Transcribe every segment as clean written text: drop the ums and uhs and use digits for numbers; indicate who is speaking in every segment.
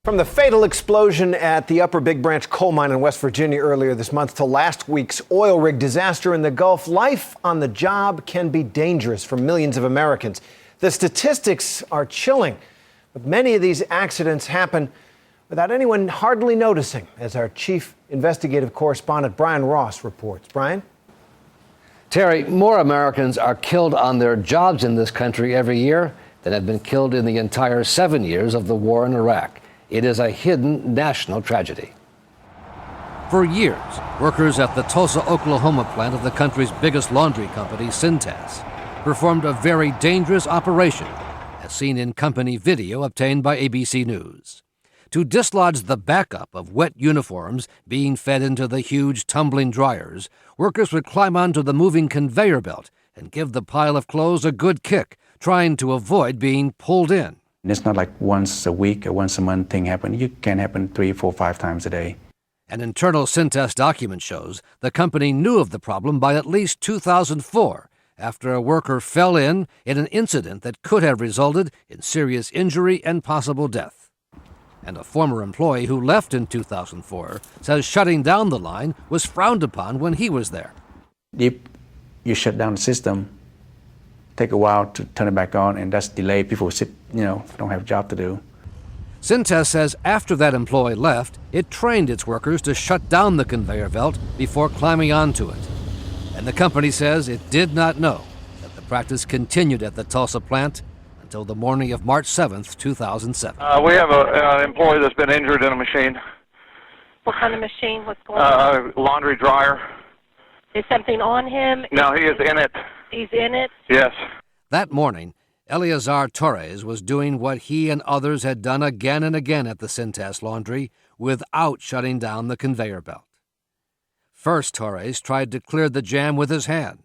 Speaker 1: From the fatal explosion at the Upper Big Branch coal mine in West Virginia earlier this month to last week's oil rig disaster in the Gulf, life on the job can be dangerous for millions of Americans. The statistics are chilling, but many of these accidents happen without anyone hardly noticing, as our chief investigative correspondent Brian Ross reports. Brian?
Speaker 2: Terry, more Americans are killed on their jobs in this country every year than have been killed in the entire 7 years of the war in Iraq. It is a hidden national tragedy. For years, workers at the Tulsa, Oklahoma plant of the country's biggest laundry company, Cintas, performed a very dangerous operation, as seen in company video obtained by ABC News. To dislodge the backup of wet uniforms being fed into the huge tumbling dryers, workers would climb onto the moving conveyor belt and give the pile of clothes a good kick, trying to avoid being pulled in.
Speaker 3: It's not like once a week or once a month thing happen. It can happen 3, 4, 5 times a day.
Speaker 2: An internal Cintas document shows the company knew of the problem by at least 2004, after a worker fell in an incident that could have resulted in serious injury and possible death. And a former employee who left in 2004 says shutting down the line was frowned upon when he was there.
Speaker 3: If you shut down the system, take a while to turn it back on, and that's delay. People sit, don't have a job to do.
Speaker 2: Cintas says after that employee left, it trained its workers to shut down the conveyor belt before climbing onto it. And the company says it did not know that the practice continued at the Tulsa plant until the morning of March 7th, 2007.
Speaker 4: We have an employee that's been injured in a machine.
Speaker 5: What kind of machine? What's going on?
Speaker 4: Laundry dryer.
Speaker 5: Is something on him?
Speaker 4: No, he is in it.
Speaker 5: He's in it?
Speaker 4: Yes.
Speaker 2: That morning, Eleazar Torres was doing what he and others had done again and again at the Cintas laundry without shutting down the conveyor belt. First, Torres tried to clear the jam with his hand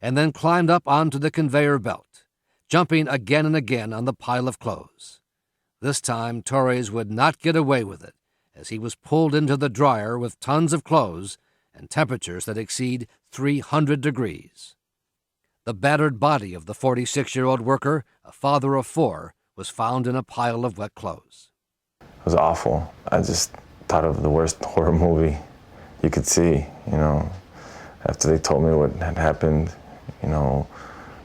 Speaker 2: and then climbed up onto the conveyor belt, jumping again and again on the pile of clothes. This time, Torres would not get away with it, as he was pulled into the dryer with tons of clothes and temperatures that exceed 300 degrees. The battered body of the 46-year-old worker, a father of 4, was found in a pile of wet clothes.
Speaker 6: It was awful. I just thought of the worst horror movie you could see, after they told me what had happened, how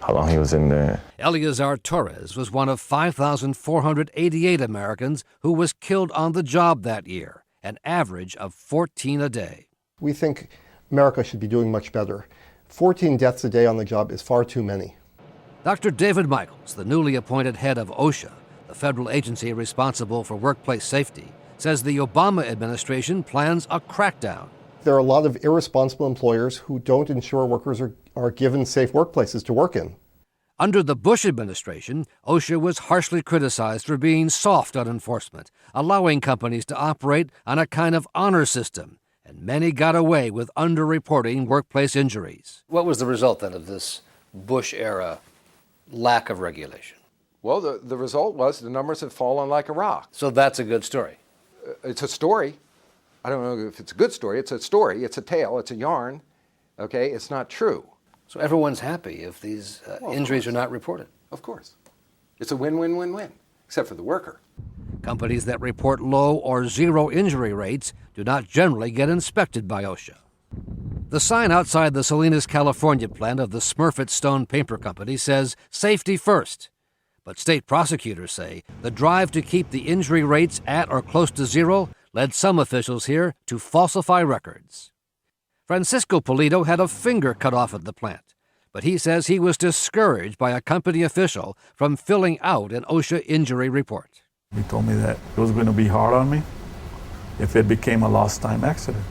Speaker 6: long he was in there.
Speaker 2: Eleazar Torres was one of 5,488 Americans who was killed on the job that year, an average of 14 a day.
Speaker 7: We think America should be doing much better. 14 deaths a day on the job is far too many.
Speaker 2: Dr. David Michaels, the newly appointed head of OSHA, the federal agency responsible for workplace safety, says the Obama administration plans a crackdown.
Speaker 7: There are a lot of irresponsible employers who don't ensure workers are given safe workplaces to work in.
Speaker 2: Under the Bush administration, OSHA was harshly criticized for being soft on enforcement, allowing companies to operate on a kind of honor system, and many got away with underreporting workplace injuries. What was the result then of this Bush-era lack of regulation?
Speaker 8: Well, the result was the numbers have fallen like a rock.
Speaker 2: So that's a good story.
Speaker 8: It's a story. I don't know if it's a good story. It's a story. It's a tale. It's a yarn. Okay? It's not true.
Speaker 2: So everyone's happy if these injuries are not reported.
Speaker 8: Of course. It's a win-win-win-win, except for the worker.
Speaker 2: Companies that report low or zero injury rates do not generally get inspected by OSHA. The sign outside the Salinas, California plant of the Smurfit Stone Paper Company says safety first. But state prosecutors say the drive to keep the injury rates at or close to zero led some officials here to falsify records. Francisco Polito had a finger cut off at the plant, but he says he was discouraged by a company official from filling out an OSHA injury report.
Speaker 9: He told me that it was going to be hard on me if it became a lost time accident.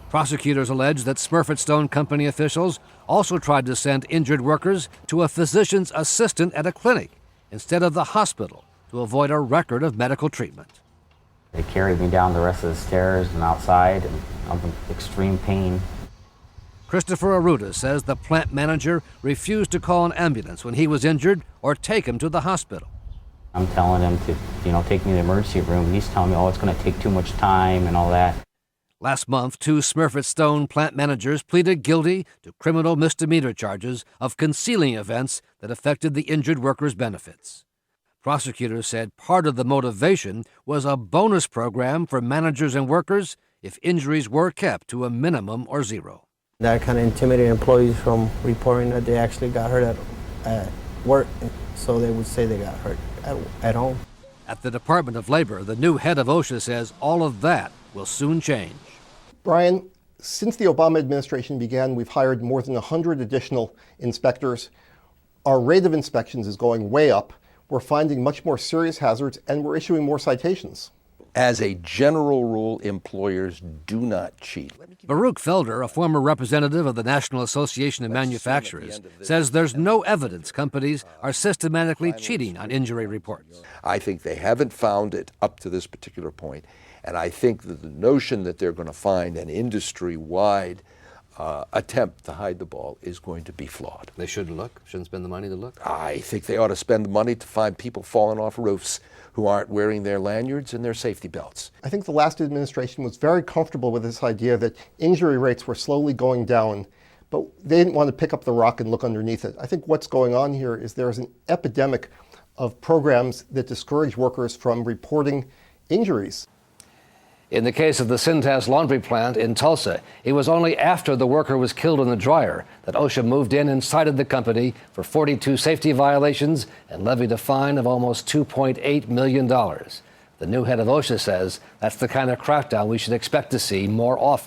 Speaker 2: Prosecutors allege that Smurfit Stone Company officials also tried to send injured workers to a physician's assistant at a clinic instead of the hospital to avoid a record of medical treatment.
Speaker 10: They carried me down the rest of the stairs and outside, and I'm in extreme pain.
Speaker 2: Christopher Arruda says the plant manager refused to call an ambulance when he was injured or take him to the hospital.
Speaker 10: I'm telling him to, take me to the emergency room, and he's telling me, it's going to take too much time and all that.
Speaker 2: Last month, 2 Smurfit Stone plant managers pleaded guilty to criminal misdemeanor charges of concealing events that affected the injured workers' benefits. Prosecutors said part of the motivation was a bonus program for managers and workers if injuries were kept to a minimum or zero.
Speaker 11: That kind of intimidated employees from reporting that they actually got hurt at work, so they would say they got hurt at home.
Speaker 2: At the Department of Labor, the new head of OSHA says all of that will soon change.
Speaker 7: Brian, since the Obama administration began, we've hired more than 100 additional inspectors. Our rate of inspections is going way up. We're finding much more serious hazards, and we're issuing more citations.
Speaker 12: As a general rule, employers do not cheat.
Speaker 2: Baruch Felder, a former representative of the National Association of Manufacturers, says there's no evidence companies are systematically cheating on injury reports.
Speaker 12: I think they haven't found it up to this particular point, and I think that the notion that they're going to find an industry-wide attempt to hide the ball is going to be flawed.
Speaker 2: They shouldn't look? Shouldn't spend the money to look?
Speaker 12: I think they ought to spend the money to find people falling off roofs who aren't wearing their lanyards and their safety belts.
Speaker 7: I think the last administration was very comfortable with this idea that injury rates were slowly going down, but they didn't want to pick up the rock and look underneath it. I think what's going on here is there's an epidemic of programs that discourage workers from reporting injuries.
Speaker 2: In the case of the Cintas laundry plant in Tulsa, it was only after the worker was killed in the dryer that OSHA moved in and cited the company for 42 safety violations and levied a fine of almost $2.8 million. The new head of OSHA says that's the kind of crackdown we should expect to see more often.